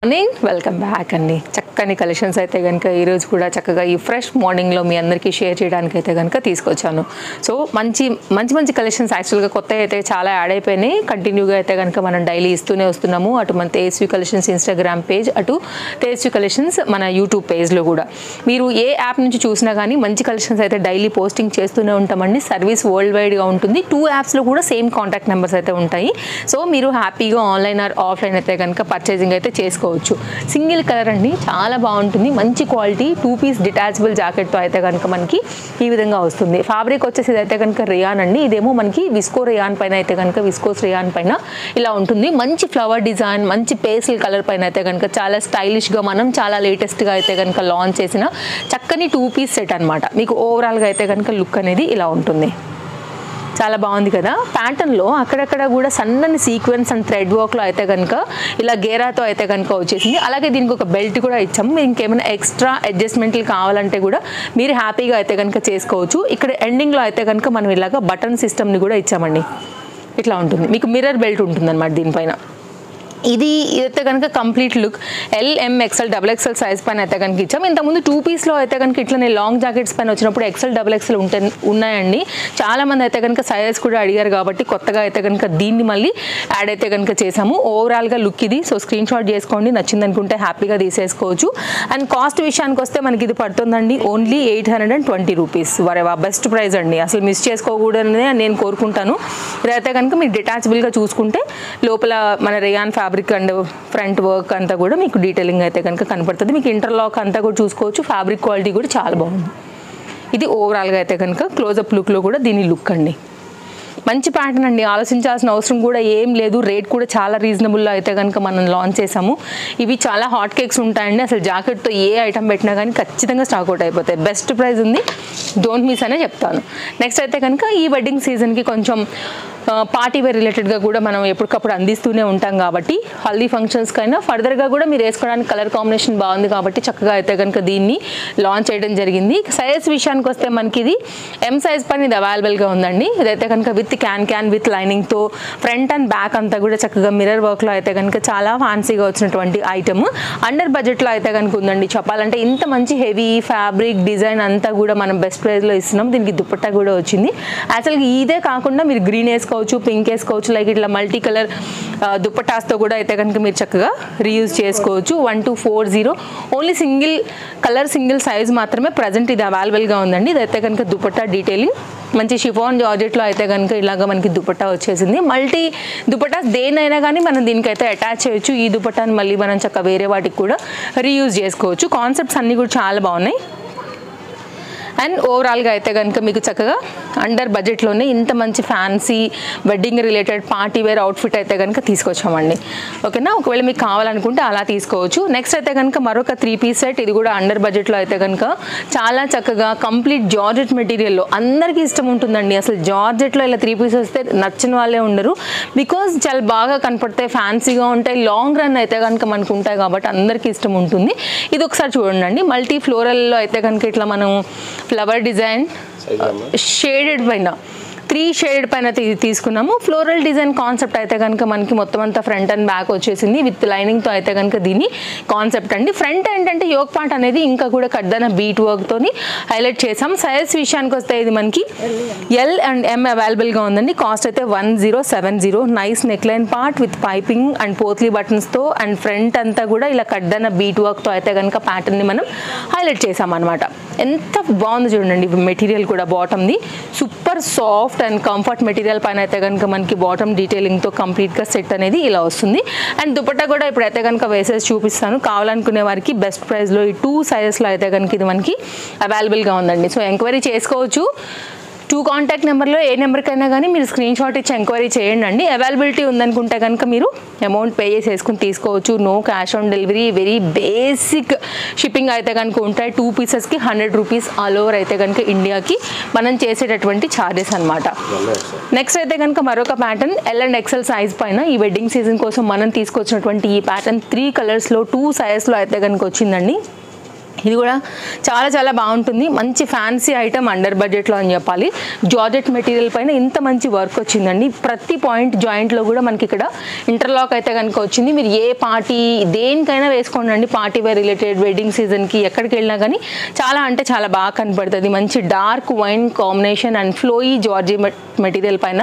Morning welcome back అండి. చక్కని collections అయితే కనుక ఈరోజు కూడా చక్కగా ఈ ఫ్రెష్ మార్నింగ్లో మీ అందరికీ షేర్ చేయడానికి అయితే కనుక తీసుకొచ్చాను. సో మంచి మంచి మంచి కలెక్షన్స్ యాక్చువల్గా కొత్త అయితే చాలా యాడ్ అయిపోయినాయి. కంటిన్యూగా అయితే కనుక మనం డైలీ ఇస్తూనే వస్తున్నాము. అటు మన తేజస్వి కలెక్షన్స్ ఇన్స్టాగ్రామ్ పేజ్, అటు తేజస్వి కలెక్షన్స్ మన యూట్యూబ్ పేజ్లో కూడా మీరు ఏ యాప్ నుంచి చూసినా కానీ మంచి కలెక్షన్స్ అయితే డైలీ పోస్టింగ్ చేస్తూనే ఉంటామండి. సర్వీస్ వరల్డ్ వైడ్గా ఉంటుంది. 2 యాప్స్లో కూడా సేమ్ కాంటాక్ట్ నెంబర్స్ అయితే ఉంటాయి. సో మీరు హ్యాపీగా ఆన్లైన్ ఆర్ ఆఫ్లైన్ అయితే కనుక పర్చేసింగ్ అయితే చేసుకోవచ్చు. సింగిల్ కలర్ అండి, చాలా బాగుంటుంది. మంచి క్వాలిటీ 2 పీస్ డిటాచబుల్ జాకెట్తో అయితే కనుక మనకి ఈ విధంగా వస్తుంది. ఫ్యాబ్రిక్ వచ్చేసి ఇదైతే కనుక రియాన్ అండి. ఇదేమో మనకి విస్కో రియాన్ పైన అయితే కనుక విస్కోస్ రియాన్ పైన ఇలా ఉంటుంది. మంచి ఫ్లవర్ డిజైన్, మంచి పేస్టల్ కలర్ పైన అయితే కనుక చాలా స్టైలిష్గా మనం చాలా లేటెస్ట్గా అయితే కనుక లాంచ్ చేసిన చక్కని 2 పీస్ సెట్ అనమాట. మీకు ఓవరాల్గా అయితే కనుక లుక్ అనేది ఇలా ఉంటుంది. చాలా బాగుంది కదా. ప్యాటర్న్లో అక్కడక్కడ కూడా సన్నని సీక్వెన్స్ అండ్ థ్రెడ్ వర్క్లో అయితే కనుక ఇలా గేరాతో అయితే కనుక వచ్చేసింది. అలాగే దీనికి ఒక బెల్ట్ కూడా ఇచ్చాము. మీరు ఇంకేమైనా ఎక్స్ట్రా అడ్జస్ట్మెంట్లు కావాలంటే కూడా మీరు హ్యాపీగా అయితే కనుక చేసుకోవచ్చు. ఇక్కడ ఎండింగ్లో అయితే కనుక మనం ఇలాగ బటన్ సిస్టమ్ని కూడా ఇచ్చామండి. ఇట్లా ఉంటుంది. మీకు మిర్రర్ బెల్ట్ ఉంటుంది అనమాట దీనిపైన. ఇదైతే కనుక complete look LM XL XXL size పైన అయితే కనుక ఇచ్చాము. ఇంతకుముందు 2 పీస్లో అయితే కనుక ఇట్లనే లాంగ్ జాకెట్స్ పైన వచ్చినప్పుడు XL XXL ఉన్నాయండి. చాలామంది అయితే కనుక సైజెస్ కూడా అడిగారు కాబట్టి కొత్తగా అయితే కనుక దీన్ని మళ్ళీ యాడ్ అయితే కనుక చేసాము. ఓవరాల్గా లుక్ ఇది. సో స్క్రీన్ షాట్ చేసుకోండి, నచ్చింది అనుకుంటే హ్యాపీగా తీసేసుకోవచ్చు. అండ్ కాస్ట్ విషయానికి వస్తే మనకి ఇది పడుతుందండి ఓన్లీ 820 రూపీస్. వరేవా బెస్ట్ ప్రైస్ అండి. అసలు మిస్ చేసుకోకూడదనే నేను కోరుకుంటాను. ఇదైతే కనుక మీరు డిటాచబుల్గా చూసుకుంటే లోపల మన rayon fabric and front work అంతా కూడా మీకు డీటెయిలింగ్ అయితే కనుక కనపడుతుంది. మీకు ఇంటర్లాక్ అంతా కూడా చూసుకోవచ్చు. ఫ్యాబ్రిక్ క్వాలిటీ కూడా చాలా బాగుంది. ఇది ఓవరాల్గా అయితే కనుక క్లోజప్ లుక్లో కూడా దీని లుక్ అండి. మంచి ప్యాటర్న్ అండి, ఆలోచించాల్సిన అవసరం కూడా ఏం లేదు. రేట్ కూడా చాలా రీజనబుల్లో అయితే కనుక మనం లాంచ్ చేసాము. ఇవి చాలా హాట్ కేక్స్ ఉంటాయండి. అసలు జాకెట్తో ఏ ఐటమ్ పెట్టినా కానీ ఖచ్చితంగా స్టాక్ అవుట్ అయిపోతాయి. బెస్ట్ ప్రైస్ ఉంది, డోంట్ మిస్ అనే చెప్తాను. నెక్స్ట్ అయితే కనుక ఈ వెడ్డింగ్ సీజన్కి కొంచెం పార్టీ వేర్ రిలేటెడ్గా కూడా మనం ఎప్పటికప్పుడు అందిస్తూనే ఉంటాం కాబట్టి హల్దీ ఫంక్షన్స్కైనా ఫర్దర్గా కూడా మీరు వేసుకోవడానికి కలర్ కాంబినేషన్ బాగుంది కాబట్టి చక్కగా అయితే కనుక దీన్ని లాంచ్ చేయడం జరిగింది. సైజ్ విషయానికి వస్తే మనకి ఇది M సైజ్ పైన ఇది అవైలబుల్గా ఉందండి. ఇదైతే కనుక విత్ క్యాన్ విత్ లైనింగ్తో ఫ్రంట్ అండ్ బ్యాక్ అంతా కూడా చక్కగా మిర్రర్ వర్క్లో అయితే కనుక చాలా ఫ్యాన్సీగా వచ్చినటువంటి ఐటమ్. అండర్ బడ్జెట్లో అయితే కనుక ఉందండి. చెప్పాలంటే ఇంత మంచి హెవీ ఫ్యాబ్రిక్ డిజైన్ అంతా కూడా మనం బెస్ట్ ప్రైస్లో ఇస్తున్నాం. దీనికి దుపట్టా కూడా వచ్చింది. అసలు ఇదే కాకుండా మీరు గ్రీన్ వేసుకోవచ్చు, పింక్ వేసుకోవచ్చు, లైక్ ఇట్లా మల్టీ కలర్ దుపట్టాస్తో కూడా అయితే కనుక మీరు చక్కగా రీయూజ్ చేసుకోవచ్చు. 1240 only single colour single size మాత్రమే ప్రజెంట్ ఇది అవైలబుల్గా ఉందండి. ఇదైతే కనుక దుపట్టా డీటెయిలింగ్ మంచి షిఫాన్ జార్జెట్లో అయితే కనుక ఇలాగ మనకి దుపట్టా వచ్చేసింది. మల్టీ దుపట్టాస్ దేనైనా కానీ మనం దీనికైతే అటాచ్ చేయొచ్చు. ఈ దుపట్టాని మళ్ళీ మనం చక్కగా వేరే వాటికి కూడా రీయూజ్ చేసుకోవచ్చు. కాన్సెప్ట్స్ అన్నీ కూడా చాలా బాగున్నాయి. అండ్ ఓవరాల్గా అయితే కనుక మీకు చక్కగా అండర్ బడ్జెట్లోనే ఇంత మంచి fancy wedding related party wear outfit అయితే కనుక తీసుకొచ్చామండి. ఓకేనా, ఒకవేళ మీకు కావాలనుకుంటే అలా తీసుకోవచ్చు. నెక్స్ట్ అయితే కనుక మరొక 3 పీస్ సెట్. ఇది కూడా అండర్ బడ్జెట్లో అయితే కనుక చాలా చక్కగా కంప్లీట్ జార్జెట్ మెటీరియల్లో అందరికీ ఇష్టం ఉంటుందండి. అసలు జార్జెట్లో ఇలా 3 పీస్ వస్తే నచ్చిన వాళ్ళే ఉండరు. బికాజ్ చాలా బాగా కనపడతాయి, ఫ్యాన్సీగా ఉంటాయి, లాంగ్ రన్ అయితే కనుక మనకు ఉంటాయి కాబట్టి అందరికీ ఇష్టం ఉంటుంది. ఇది ఒకసారి చూడండి. మల్టీ ఫ్లోరల్లో అయితే కనుక ఇట్లా మనం ఫ్లవర్ డిజైన్ షేడెడ్ పైన 3 షేడెడ్ పైన తీసుకున్నాము. ఫ్లోరల్ డిజైన్ కాన్సెప్ట్ అయితే కనుక మనకి మొత్తం అంతా ఫ్రంట్ అండ్ బ్యాక్ వచ్చేసింది విత్ లైనింగ్తో అయితే కనుక దీని కాన్సెప్ట్ అండి. ఫ్రంట్ ఏంటంటే యోక్ పార్ట్ అనేది ఇంకా కూడా కడ్డన బీట్ వర్క్తోని హైలైట్ చేసాం. సైజ్ విషయానికి వస్తే ఇది మనకి L అండ్ M అవైలబుల్గా ఉందండి. కాస్ట్ అయితే 1070. Nice neck line part with piping and potli బటన్స్తో అండ్ ఫ్రంట్ అంతా కూడా ఇలా కడ్డన బీట్ వర్క్తో అయితే కనుక ప్యాటర్న్ని మనం హైలైట్ చేసాం అనమాట. ఎంత బాగుంది చూడండి. మెటీరియల్ కూడా బాటమ్ది super soft and comfort material పైన అయితే కనుక మనకి బాటమ్ డీటెయిలింగ్తో కంప్లీట్గా సెట్ అనేది ఇలా వస్తుంది. అండ్ దుపట్టా కూడా ఇప్పుడైతే కనుక వేసేసి చూపిస్తాను. కావాలనుకునే వారికి బెస్ట్ ప్రైస్లో ఈ 2 సైజెస్లో అయితే కనుక ఇది మనకి అవైలబుల్గా ఉందండి. సో ఎంక్వైరీ చేసుకోవచ్చు. 2 కాంటాక్ట్ నెంబర్లో ఏ నెంబర్కైనా కానీ మీరు స్క్రీన్ షాట్ ఇచ్చి ఎంక్వైరీ చేయండి అండి. అవైలబిలిటీ ఉందనుకుంటే కనుక మీరు అమౌంట్ పే చేసేసుకుని తీసుకోవచ్చు. No cash on delivery, very basic shipping అయితే కనుక ఉంటాయి. 2 పీసెస్కి 100 రూపీస్ ఆల్ ఓవర్ అయితే కనుక ఇండియాకి మనం చేసేటటువంటి ఛార్జెస్ అనమాట. నెక్స్ట్ అయితే కనుక మరొక pattern L and XL size పైన ఈ వెడ్డింగ్ సీజన్ కోసం మనం తీసుకొచ్చినటువంటి ఈ ప్యాటర్న్ 3 కలర్స్లో 2 సైజెస్లో అయితే కనుక వచ్చిందండి. ఇది కూడా చాలా చాలా బాగుంటుంది. మంచి ఫ్యాన్సీ ఐటమ్ అండర్ బడ్జెట్లో అని చెప్పాలి. జార్జెట్ మెటీరియల్ పైన ఇంత మంచి వర్క్ వచ్చిందండి. ప్రతి పాయింట్ జాయింట్లో కూడా మనకి ఇక్కడ ఇంటర్లాక్ అయితే కనుక వచ్చింది. మీరు ఏ పార్టీ దేనికైనా వేసుకోండి, పార్టీ వేర్ రిలేటెడ్, వెడ్డింగ్ సీజన్కి ఎక్కడికి వెళ్ళినా కానీ చాలా అంటే చాలా బాగా కనపడుతుంది. మంచి dark wine combination and flowy Georgie material పైన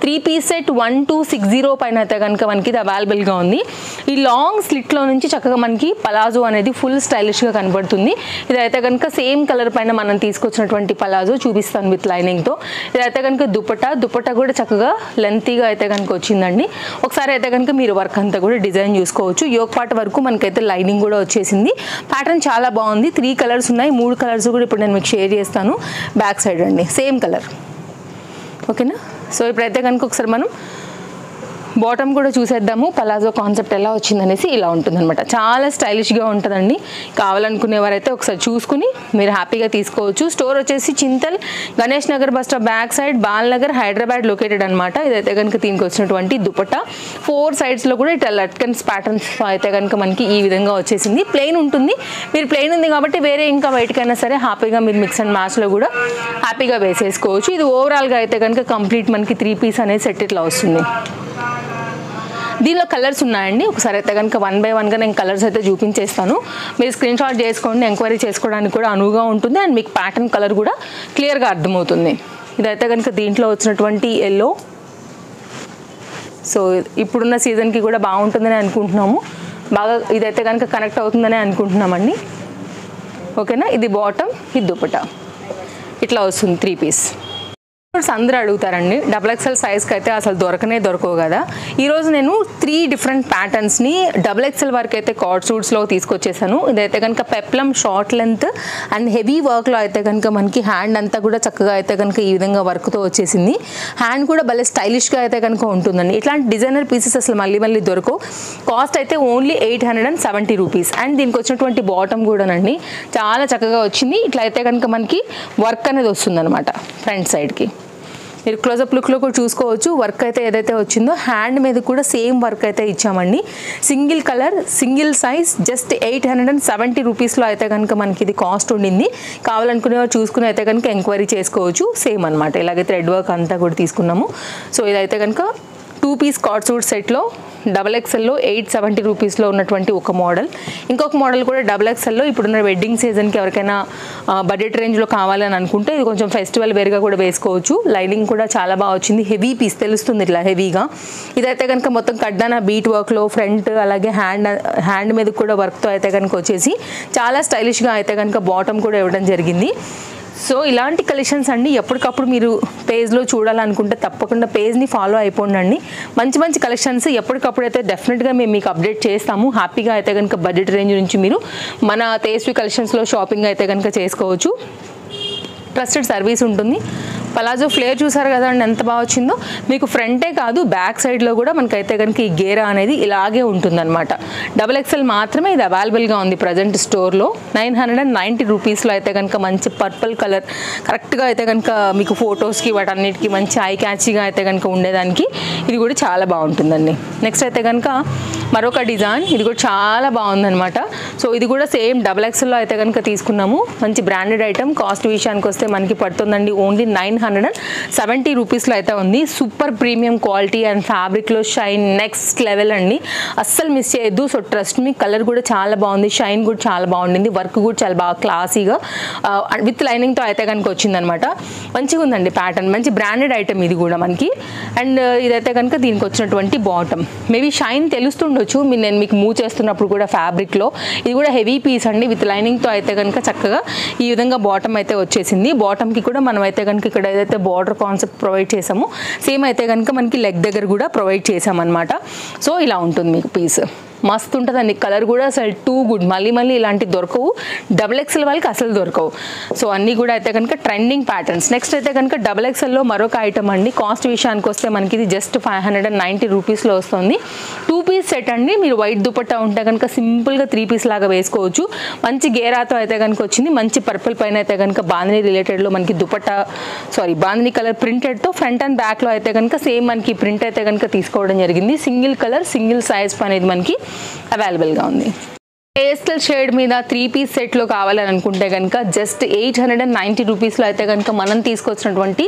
3 పీస్ సెట్ 1260 పైన అయితే కనుక మనకి ఇది అవైలబుల్గా ఉంది. ఈ లాంగ్ స్లిట్లో నుంచి చక్కగా మనకి పలాజో అనేది ఫుల్ స్టైలిష్గా కనబడుతుంది. ఇదైతే కనుక సేమ్ కలర్ పైన మనం తీసుకొచ్చినటువంటి పలాజో చూపిస్తాను విత్ లైనింగ్తో. ఇదైతే కనుక దుపట్టా కూడా చక్కగా లెంతీగా అయితే కనుక వచ్చిందండి. ఒకసారి అయితే కనుక మీరు వర్క్ అంతా కూడా డిజైన్ చూసుకోవచ్చు. యోక్ పార్ట్ వరకు మనకైతే లైనింగ్ కూడా వచ్చేసింది. ప్యాటర్న్ చాలా బాగుంది. 3 కలర్స్ ఉన్నాయి. 3 కలర్స్ కూడా ఇప్పుడు నేను మీకు షేర్ చేస్తాను. బ్యాక్ సైడ్ అండి సేమ్ కలర్. ఓకేనా? సో ఇప్పుడైతే కనుక ఒకసారి మనం బాటమ్ కూడా చూసేద్దాము. పలాజో కాన్సెప్ట్ ఎలా వచ్చిందనేసి ఇలా ఉంటుందన్నమాట. చాలా స్టైలిష్గా ఉంటుందండి. కావాలనుకునేవారైతే ఒకసారి చూసుకుని మీరు హ్యాపీగా తీసుకోవచ్చు. స్టోర్ వచ్చేసి Chintal Ganesh Nagar bus stop back side, Balnagar, Hyderabad located అనమాట. ఇదైతే కనుక దీనికి వచ్చినటువంటి దుపట్టా 4 సైడ్స్లో కూడా ఇట్లా లట్కన్స్ ప్యాటర్న్స్ అయితే కనుక మనకి ఈ విధంగా వచ్చేసింది. ప్లెయిన్ ఉంటుంది. మీరు ప్లెయిన్ ఉంది కాబట్టి వేరే ఇంకా బయటకైనా సరే హ్యాపీగా మీరు మిక్స్ అండ్ మ్యాచ్లో కూడా హ్యాపీగా వేసేసుకోవచ్చు. ఇది ఓవరాల్గా అయితే కనుక కంప్లీట్ మనకి 3 పీస్ అనేది సెట్ ఇట్లా వస్తుంది. దీనిలో కలర్స్ ఉన్నాయండి. ఒకసారి అయితే కనుక 1 బై 1గా నేను కలర్స్ అయితే చూపించేస్తాను. మీరు స్క్రీన్ షాట్ చేసుకోండి. ఎంక్వైరీ చేసుకోవడానికి కూడా అనువుగా ఉంటుంది. అండ్ మీకు ప్యాటర్న్ కలర్ కూడా క్లియర్గా అర్థమవుతుంది. ఇదైతే కనుక దీంట్లో వచ్చినటువంటి ఎల్లో. సో ఇప్పుడున్న సీజన్కి కూడా బాగుంటుందని అనుకుంటున్నాము. బాగా ఇదైతే కనుక కనెక్ట్ అవుతుందని అనుకుంటున్నామండి. ఓకేనా? ఇది బాటమ్, ఇది దుపట్టా ఇట్లా వస్తుంది 3 పీస్. అందరూ అడుగుతారండి XXL సైజ్కి అయితే అసలు దొరకవు కదా. ఈరోజు నేను 3 డిఫరెంట్ ప్యాటర్న్స్ని XXL వరకు అయితే కార్డ్ సూట్స్లో తీసుకొచ్చేసాను. ఇదైతే కనుక peplum short length and heavy వర్క్లో అయితే కనుక మనకి హ్యాండ్ అంతా కూడా చక్కగా అయితే కనుక ఈ విధంగా వర్క్తో వచ్చేసింది. హ్యాండ్ కూడా భలే స్టైలిష్గా అయితే కనుక ఉంటుందండి. ఇట్లాంటి డిజైనర్ పీసెస్ అసలు మళ్ళీ దొరకవు. కాస్ట్ అయితే ఓన్లీ 870 రూపీస్. అండ్ దీనికి వచ్చినటువంటి బాటమ్ కూడానండి చాలా చక్కగా వచ్చింది. ఇట్లా అయితే కనుక మనకి వర్క్ అనేది వస్తుందన్నమాట ఫ్రంట్ సైడ్కి. మీరు క్లోజప్ లుక్లో కూడా చూసుకోవచ్చు. వర్క్ అయితే ఏదైతే వచ్చిందో హ్యాండ్ మీద కూడా సేమ్ వర్క్ అయితే ఇచ్చామండి. Single colour, single size, just 870 రూపీస్లో అయితే కనుక మనకి ఇది కాస్ట్ ఉండింది. కావాలనుకునే చూసుకుని అయితే కనుక ఎంక్వైరీ చేసుకోవచ్చు. సేమ్ అనమాట. ఇలాగే థ్రెడ్ వర్క్ అంతా కూడా తీసుకున్నాము. సో ఇదైతే కనుక 2 పీస్ కార్డ్ సూట్ సెట్లో XXLలో 870 రూపీస్లో ఉన్నటువంటి ఒక మోడల్. ఇంకొక మోడల్ కూడా XXLలో ఇప్పుడున్న వెడ్డింగ్ సీజన్కి ఎవరికైనా బడ్జెట్ రేంజ్లో కావాలని అనుకుంటే ఇది కొంచెం ఫెస్టివల్ వేర్గా కూడా వేసుకోవచ్చు. లైనింగ్ కూడా చాలా బాగా వచ్చింది. హెవీ పీస్ తెలుస్తుంది ఇట్లా హెవీగా. ఇదైతే కనుక మొత్తం కడ్డాన బీట్ వర్క్లో ఫ్రంట్ అలాగే హ్యాండ్ మీద కూడా వర్క్తో అయితే కనుక వచ్చేసి చాలా స్టైలిష్గా అయితే కనుక బాటమ్ కూడా ఇవ్వడం జరిగింది. సో ఇలాంటి కలెక్షన్స్ అండి ఎప్పటికప్పుడు మీరు పేజ్లో చూడాలనుకుంటే తప్పకుండా పేజ్ని ఫాలో అయిపోండి. మంచి కలెక్షన్స్ ఎప్పటికప్పుడు అయితే డెఫినెట్గా మేము మీకు అప్డేట్ చేస్తాము. హ్యాపీగా అయితే కనుక బడ్జెట్ రేంజ్ నుంచి మీరు మన తేజస్వి కలెక్షన్స్లో షాపింగ్ అయితే కనుక చేసుకోవచ్చు. ట్రస్టెడ్ సర్వీస్ ఉంటుంది. పలాజో ఫ్లేర్ చూసారు కదండి ఎంత బాగా వచ్చిందో. మీకు ఫ్రంటే కాదు బ్యాక్ సైడ్లో కూడా మనకైతే కనుక ఈ గేరా అనేది ఇలాగే ఉంటుందన్నమాట. XXL మాత్రమే ఇది అవైలబుల్గా ఉంది ప్రజెంట్ స్టోర్లో. 990 రూపీస్లో అయితే కనుక మంచి పర్పుల్ కలర్ కరెక్ట్గా అయితే కనుక మీకు ఫొటోస్కి వాటన్నిటికీ మంచి ఐ క్యాచీగా అయితే కనుక ఉండేదానికి ఇది కూడా చాలా బాగుంటుందండి. నెక్స్ట్ అయితే కనుక మరొక డిజైన్. ఇది కూడా చాలా బాగుందన్నమాట. సో ఇది కూడా సేమ్ XXLలో అయితే కనుక తీసుకున్నాము. మంచి బ్రాండెడ్ ఐటమ్. కాస్ట్ విషయానికి వస్తే మనకి పడుతుందండి ఓన్లీ 970 రూపీస్లో అయితే ఉంది. సూపర్ ప్రీమియం క్వాలిటీ అండ్ ఫ్యాబ్రిక్లో షైన్ నెక్స్ట్ లెవెల్ అండి. అస్సలు మిస్ చేయొద్దు. So trust me. కలర్ కూడా చాలా బాగుంది. షైన్ కూడా చాలా బాగుండింది. వర్క్ కూడా చాలా బాగా క్లాసీగా విత్ లైనింగ్తో అయితే కనుక వచ్చిందనమాట. మంచిగా ఉందండి ప్యాటర్న్. మంచి బ్రాండెడ్ ఐటమ్ ఇది కూడా మనకి. అండ్ ఇదైతే కనుక దీనికి వచ్చినటువంటి బాటమ్. మేబీ షైన్ తెలుస్తుండొచ్చు నేను మీకు మూవ్ చేస్తున్నప్పుడు కూడా ఫ్యాబ్రిక్లో. ఇది కూడా హెవీ పీస్ అండి విత్ లైనింగ్తో అయితే కనుక చక్కగా ఈ విధంగా బాటమ్ అయితే వచ్చేసింది. బాటమ్కి కూడా మనం అయితే కనుక ఇక్కడ ఏదైతే బార్డర్ కాన్సెప్ట్ ప్రొవైడ్ చేసామో సేమ్ అయితే కనుక మనకి లెగ్ దగ్గర కూడా ప్రొవైడ్ చేసామన్నమాట. సో ఇలా ఉంటుంది మీకు పీస్. మస్తు ఉంటుందండి. కలర్ కూడా అసలు టూ గుడ్. మళ్ళీ ఇలాంటి దొరకవు. XXL వాళ్ళకి అసలు దొరకవు. సో అన్నీ కూడా అయితే కనుక ట్రెండింగ్ ప్యాటర్న్స్. నెక్స్ట్ అయితే కనుక XXLలో మరొక ఐటమ్ అండి. కాస్ట్ విషయానికి వస్తే మనకి ఇది జస్ట్ 590 రూపీస్లో వస్తుంది. 2 పీస్ సెట్ అండి. మీరు వైట్ దుపట్టా ఉంటే కనుక సింపుల్గా 3 పీస్ లాగా వేసుకోవచ్చు. మంచి గేరాతో అయితే కనుక వచ్చింది. మంచి పర్పుల్ పైన అయితే కనుక బాందిని రిలేటెడ్లో మనకి దుపట్టా బాందిని కలర్ ప్రింటెడ్తో ఫ్రంట్ అండ్ బ్యాక్లో అయితే కనుక సేమ్ మనకి ప్రింట్ అయితే కనుక తీసుకోవడం జరిగింది. సింగిల్ కలర్ సింగిల్ సైజ్ అనేది మనకి అవైలబుల్గా ఉంది. పేస్టల్ షేడ్ మీద 3 పీస్ సెట్లో కావాలని అనుకుంటే కనుక జస్ట్ 890 రూపీస్లో అయితే కనుక మనం తీసుకొచ్చినటువంటి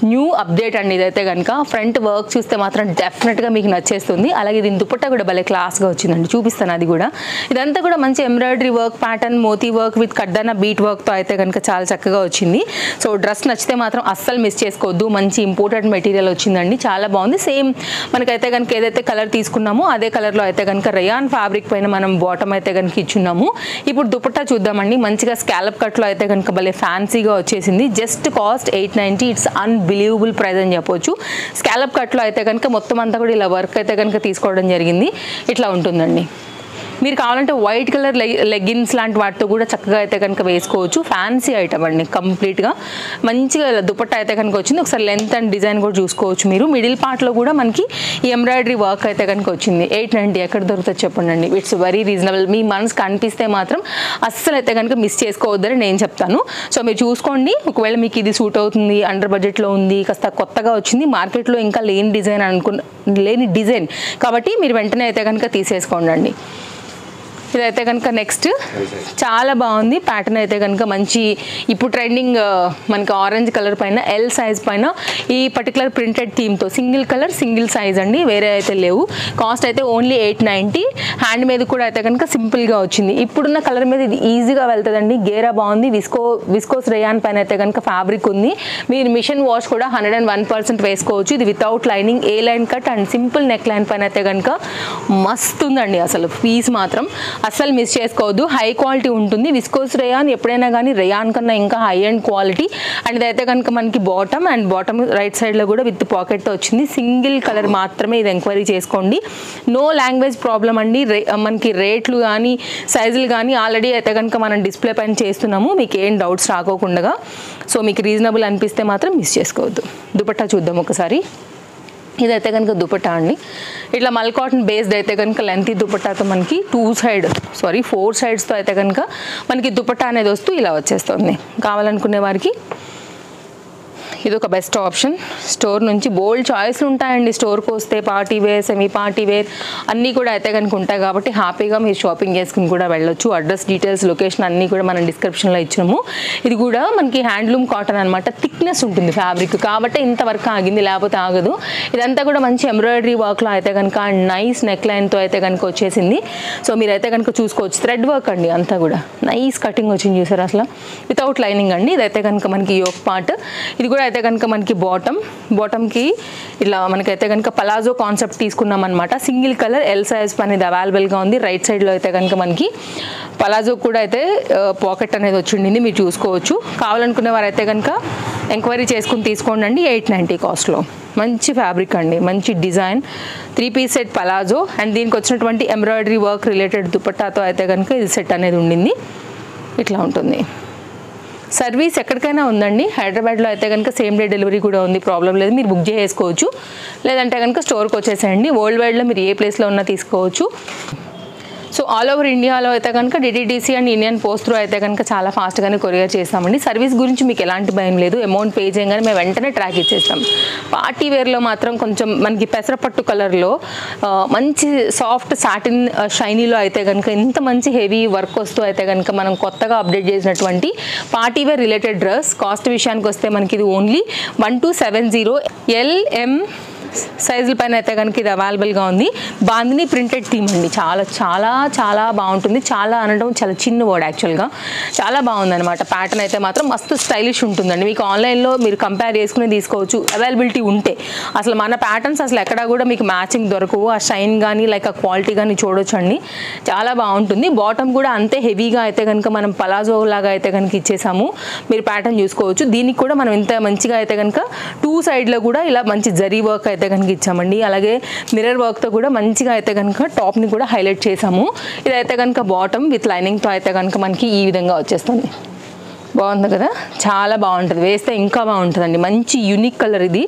న్యూ అప్డేట్ అండి. ఇదైతే కనుక ఫ్రంట్ వర్క్ చూస్తే మాత్రం డెఫినెట్గా మీకు నచ్చేస్తుంది. అలాగే దీని దుపట్టా కూడా భలే క్లాస్గా వచ్చిందండి, చూపిస్తాను అది కూడా. ఇదంతా కూడా మంచి embroidery work pattern, moti work with కడ్డాన బీట్ వర్క్తో అయితే కనుక చాలా చక్కగా వచ్చింది. సో డ్రెస్ నచ్చితే మాత్రం అస్సలు మిస్ చేసుకోవద్దు. మంచి ఇంపోర్టెడ్ మెటీరియల్ వచ్చిందండి, చాలా బాగుంది. సేమ్ మనకైతే కనుక ఏదైతే కలర్ తీసుకున్నామో అదే కలర్లో అయితే కనుక రేయాన్ ఫ్యాబ్రిక్ పైన మనం బాటమ్ అయితే కనుక ఇచ్చున్నాము. ఇప్పుడు దుపట్టా చూద్దామండి. మంచిగా స్కాలప్ కట్లో అయితే కనుక భలే ఫ్యాన్సీగా వచ్చేసింది. Just cost 890. It's unbelievable price అని చెప్పొచ్చు. స్కాలప్ కట్లో అయితే కనుక మొత్తం అంతా కూడా ఇలా వర్క్ అయితే కనుక తీసుకోవడం జరిగింది. ఇట్లా ఉంటుందండి. మీరు కావాలంటే వైట్ కలర్ లెగ్గిన్స్ లాంటి వాటితో కూడా చక్కగా అయితే కనుక వేసుకోవచ్చు. ఫ్యాన్సీ ఐటమ్ అండి కంప్లీట్గా. మంచిగా దుపట్టా అయితే కనుక వచ్చింది. ఒకసారి లెంత్ అండ్ డిజైన్ కూడా చూసుకోవచ్చు మీరు. మిడిల్ పార్ట్లో కూడా మనకి ఈ ఎంబ్రాయిడరీ వర్క్ అయితే కనుక వచ్చింది. 890 ఎక్కడ దొరుకుతుంది చెప్పండి. It's very reasonable. మీ మనసు కనిపిస్తే మాత్రం అస్సలు అయితే కనుక మిస్ చేసుకోవద్దని నేను చెప్తాను. సో మీరు చూసుకోండి. ఒకవేళ మీకు ఇది సూట్ అవుతుంది, అండర్ బడ్జెట్లో ఉంది, కాస్త కొత్తగా వచ్చింది, మార్కెట్లో ఇంకా లేని డిజైన్ కాబట్టి మీరు వెంటనే అయితే కనుక తీసేసుకోండి. ఇదైతే కనుక నెక్స్ట్ చాలా బాగుంది. ప్యాటర్న్ అయితే కనుక మంచి ఇప్పుడు ట్రెండింగ్ మనకి ఆరెంజ్ కలర్ పైన ఎల్ సైజ్ పైన ఈ పర్టికులర్ ప్రింటెడ్ థీమ్తో సింగిల్ కలర్ సింగిల్ సైజ్ అండి, వేరే అయితే లేవు. కాస్ట్ అయితే ఓన్లీ 890. హ్యాండ్ మీద కూడా అయితే కనుక సింపుల్గా వచ్చింది. ఇప్పుడున్న కలర్ మీద ఇది ఈజీగా వెళ్తుందండి. గేరా బాగుంది. విస్కోస్ రేయాన్ పైన అయితే కనుక ఫ్యాబ్రిక్ ఉంది. మీరు మిషన్ వాష్ కూడా 101% వేసుకోవచ్చు. ఇది without lining, A line cut and simple neck line పైన అయితే కనుక మస్తు ఉందండి. అసలు పీస్ మాత్రం అస్సలు మిస్ చేసుకోవద్దు. హై క్వాలిటీ ఉంటుంది. విస్కోస్ రేయాన్ ఎప్పుడైనా కానీ రేయాన్ కన్నా ఇంకా హై అండ్ క్వాలిటీ. అండ్ ఇదైతే కనుక మనకి బాటమ్ రైట్ సైడ్లో కూడా విత్ పాకెట్తో వచ్చింది. సింగిల్ కలర్ మాత్రమే ఇది ఎంక్వైరీ చేసుకోండి. నో లాంగ్వేజ్ ప్రాబ్లం అండి. మనకి రేట్లు కానీ సైజులు కానీ ఆల్రెడీ అయితే కనుక మనం డిస్ప్లే పైన చేస్తున్నాము, మీకు ఏం డౌట్స్ రాకోకుండా. సో మీకు రీజనబుల్ అనిపిస్తే మాత్రం మిస్ చేసుకోవద్దు. దుపట్టా చూద్దాం ఒకసారి. ఇదైతే కనుక దుపట్టా అండి. ఇట్లా మల్ కాటన్ బేస్డ్ అయితే కనుక లెంతీ దుపట్టాతో మనకి 4 సైడ్స్తో అయితే కనుక మనకి దుపట్టా అనేది వస్తూ ఇలా వచ్చేస్తుంది. కావాలనుకునే వారికి ఇది ఒక బెస్ట్ ఆప్షన్. స్టోర్ నుంచి బోల్డ్ చాయిస్లు ఉంటాయండి. స్టోర్కి వస్తే party wear, semi party wear అన్నీ కూడా అయితే కనుక ఉంటాయి కాబట్టి హ్యాపీగా మీరు షాపింగ్ చేసుకుని కూడా వెళ్ళొచ్చు. అడ్రస్ డీటెయిల్స్, లొకేషన్ అన్నీ కూడా మనం డిస్క్రిప్షన్లో ఇచ్చినాము. ఇది కూడా మనకి హ్యాండ్లూమ్ కాటన్ అనమాట. థిక్నెస్ ఉంటుంది ఫ్యాబ్రిక్ కాబట్టి ఇంతవరకు ఆగింది, లేకపోతే ఆగదు. ఇదంతా కూడా మంచి ఎంబ్రాయిడరీ వర్క్లో అయితే కనుక నైస్ నెక్ లైన్తో అయితే కనుక వచ్చేసింది. సో మీరైతే కనుక చూసుకోవచ్చు. థ్రెడ్ వర్క్ అండి అంతా కూడా. నైస్ కటింగ్ వచ్చింది చూసారు అసలు, వితౌట్ లైనింగ్ అండి. ఇదైతే కనుక మనకి యోక్ పార్ట్. ఇది కూడా అయితే కనుక మనకి బాటమ్కి ఇలా మనకైతే కనుక పలాజో కాన్సెప్ట్ తీసుకున్నాం అనమాట. సింగిల్ కలర్ ఎల్ సైజ్ అనేది అవైలబుల్గా ఉంది. రైట్ సైడ్లో అయితే కనుక మనకి పలాజో కూడా అయితే పాకెట్ అనేది వచ్చిండింది, మీరు చూసుకోవచ్చు. కావాలనుకునే వారు అయితే కనుక ఎంక్వైరీ చేసుకుని తీసుకోండి. 890 కాస్ట్లో మంచి ఫ్యాబ్రిక్ అండి, మంచి design. 3 piece set palazzo and దీనికి వచ్చినటువంటి ఎంబ్రాయిడరీ వర్క్ రిలేటెడ్ దుపట్టాతో అయితే కనుక ఇది సెట్ అనేది ఉండింది. ఇట్లా ఉంటుంది. సర్వీస్ ఎక్కడికైనా ఉందండి. హైదరాబాద్లో అయితే కనుక సేమ్ డే డెలివరీ కూడా ఉంది, ప్రాబ్లం లేదు. మీరు బుక్ చేసుకోవచ్చు, లేదంటే కనుక స్టోర్కి వచ్చేసేయండి. వరల్డ్ వైడ్లో మీరు ఏ ప్లేస్లో ఉన్నా తీసుకోవచ్చు. సో ఆల్ ఓవర్ ఇండియాలో అయితే కనుక DTDC and Indian post through అయితే కనుక చాలా ఫాస్ట్గానే కొరియర్ చేస్తామండి. సర్వీస్ గురించి మీకు ఎలాంటి భయం లేదు. అమౌంట్ పే చేయగానే మేము వెంటనే ట్రాక్ ఇచ్చేస్తాం. పార్టీ వేర్లో మాత్రం కొంచెం మనకి పెసరపట్టు కలర్లో మంచి సాఫ్ట్ సాటిన్ షైనీలో అయితే కనుక ఇంత మంచి హెవీ వర్క్ వస్తూ అయితే కనుక మనం కొత్తగా అప్డేట్ చేసినటువంటి party wear related dress. Cost విషయానికి వస్తే మనకి ఇది ఓన్లీ 1270 LM సైజుల పైన అయితే కనుక ఇది అవైలబుల్గా ఉంది. బాందిని ప్రింటెడ్ థీమ్ అండి. చాలా చాలా చాలా బాగుంటుంది. చాలా అనడం చాలా చిన్న వర్డ్, యాక్చువల్గా చాలా బాగుందన్నమాట. ప్యాటర్న్ అయితే మాత్రం మస్తు స్టైలిష్ ఉంటుందండి. మీకు ఆన్లైన్లో మీరు కంపేర్ చేసుకుని తీసుకోవచ్చు అవైలబిలిటీ ఉంటే. అసలు మన ప్యాటర్న్స్ అసలు ఎక్కడా కూడా మీకు మ్యాచింగ్ దొరకవు. ఆ షైన్ కానీ లైక్ ఆ క్వాలిటీ కానీ చూడొచ్చండి, చాలా బాగుంటుంది. బాటమ్ కూడా అంతే హెవీగా అయితే కనుక మనం పలాజో లాగా అయితే కనుక ఇచ్చేసాము. మీరు ప్యాటర్న్ చూసుకోవచ్చు. దీనికి కూడా మనం ఇంత మంచిగా అయితే కనుక 2 సైడ్లో కూడా ఇలా మంచి జరీ వర్క్ అయితే కనుక ఇచ్చామండి. అలాగే మిర్రర్ వర్క్తో కూడా మంచిగా అయితే కనుక టాప్ని కూడా హైలైట్ చేసాము. ఇదైతే కనుక బాటమ్ విత్ లైనింగ్తో అయితే కనుక మనకి ఈ విధంగా వచ్చేస్తుంది. బాగుంది కదా, చాలా బాగుంటుంది, వేస్తే ఇంకా బాగుంటుందండి. మంచి యూనిక్ కలర్ ఇది.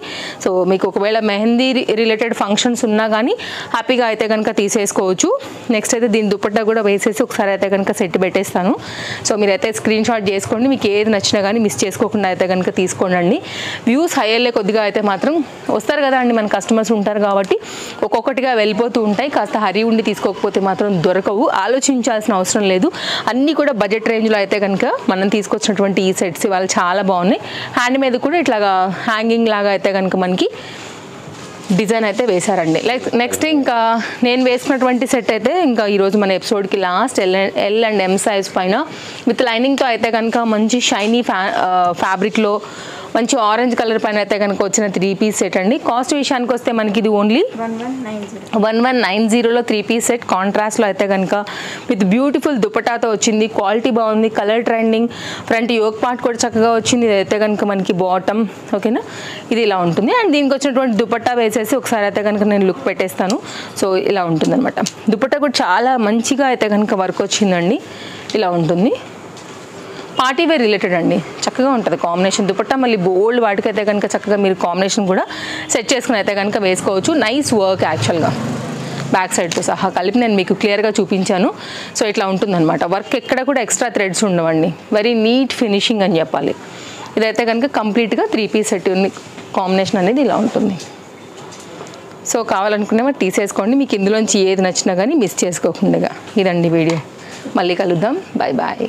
సో మీకు ఒకవేళ మెహందీ రిలేటెడ్ ఫంక్షన్స్ ఉన్నా కానీ హ్యాపీగా అయితే కనుక తీసేసుకోవచ్చు. నెక్స్ట్ అయితే దీని దుపట్టా కూడా వేసేసి ఒకసారి అయితే కనుక సెట్ పెట్టేస్తాను. సో మీరైతే స్క్రీన్ షాట్ చేసుకోండి, మీకు ఏది నచ్చినా కానీ మిస్ చేసుకోకుండా అయితే కనుక తీసుకోండి. వ్యూస్ హై అయ్యే కొద్దిగా అయితే మాత్రం వస్తారు కదా అండి, మన కస్టమర్స్ ఉంటారు కాబట్టి ఒక్కొక్కటిగా వెళ్ళిపోతూ ఉంటాయి. కాస్త హరి ఉండి తీసుకోకపోతే మాత్రం దొరకవు, ఆలోచించాల్సిన అవసరం లేదు. అన్నీ కూడా బడ్జెట్ రేంజ్లో అయితే కనుక మనం తీసుకొచ్చినటువంటి ఈ సెట్స్ ఇవాళ చాలా బాగున్నాయి. హ్యాండ్ మీద కూడా ఇట్లాగా హ్యాంగింగ్ లాగా అయితే కనుక మనకి డిజైన్ అయితే వేశారండి. నెక్స్ట్ ఇంకా నేను వేసుకున్నటువంటి సెట్ అయితే ఇంకా ఈరోజు మన ఎపిసోడ్కి last L and M size పైన విత్ లైనింగ్తో అయితే కనుక మంచి షైనీ ఫ్యాబ్రిక్లో మంచి ఆరెంజ్ కలర్ పైన అయితే కనుక వచ్చిన 3 పీస్ సెట్ అండి. కాస్ట్ విషయానికి వస్తే మనకి ఇది ఓన్లీ 1190లో 3 పీస్ సెట్. కాంట్రాస్ట్లో అయితే కనుక విత్ బ్యూటిఫుల్ దుపటాతో వచ్చింది. క్వాలిటీ బాగుంది, colour trending, front yoke part కూడా చక్కగా వచ్చింది. ఇది అయితే కనుక మనకి బాటమ్, ఓకేనా, ఇది ఇలా ఉంటుంది. అండ్ దీనికి వచ్చినటువంటి దుపట్టా వేసేసి ఒకసారి అయితే కనుక నేను లుక్ పెట్టేస్తాను. సో ఇలా ఉంటుంది అనమాట. దుపట్టా కూడా చాలా మంచిగా అయితే కనుక వర్క్ వచ్చిందండి. ఇలా ఉంటుంది, పార్టీ వేర్ రిలేటెడ్ అండి, చక్కగా ఉంటుంది కాంబినేషన్. దుపట్టా మళ్ళీ బోల్డ్ వాటికైతే కనుక చక్కగా మీరు కాంబినేషన్ కూడా సెట్ చేసుకుని అయితే కనుక వేసుకోవచ్చు. నైస్ వర్క్ యాక్చువల్గా, బ్యాక్ సైడ్తో సహా కలిపి నేను మీకు క్లియర్గా చూపించాను. సో ఇట్లా ఉంటుందన్నమాట. వర్క్ ఎక్కడ కూడా ఎక్స్ట్రా థ్రెడ్స్ ఉండవండి, వెరీ నీట్ ఫినిషింగ్ అని చెప్పాలి. ఇదైతే కనుక కంప్లీట్గా 3 పీస్ సెట్ కాంబినేషన్ అనేది ఇలా ఉంటుంది. సో కావాలనుకునే మరి తీసేసుకోండి, మీకు ఇందులోంచి ఏది నచ్చినా కానీ మిస్ చేసుకోకుండా. ఇదండి వీడియో, మళ్ళీ కలుద్దాం, బాయ్ బాయ్.